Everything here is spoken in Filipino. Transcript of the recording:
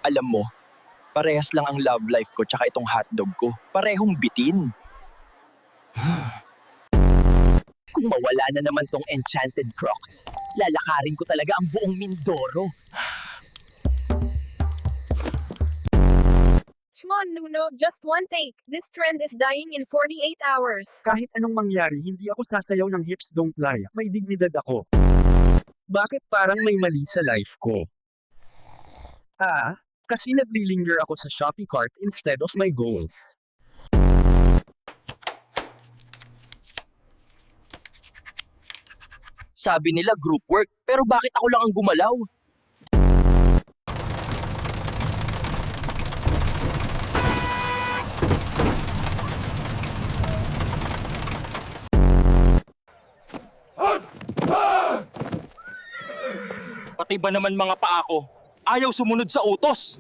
Alam mo, parehas lang ang love life ko tsaka itong hotdog ko. Parehong bitin. Kung mawala na naman tong enchanted crocs, lalakarin ko talaga ang buong Mindoro. Come on, Nuno, just one take. This trend is dying in 48 hours. Kahit anong mangyari, hindi ako sasayaw ng hips don't lie. May dignidad ako. Bakit parang may mali sa life ko? Kasi naglilinger ako sa Shopee cart instead of my goals. Sabi nila group work, pero bakit ako lang ang gumalaw? Pati ba naman mga paa ko? Ayaw sumunod sa utos.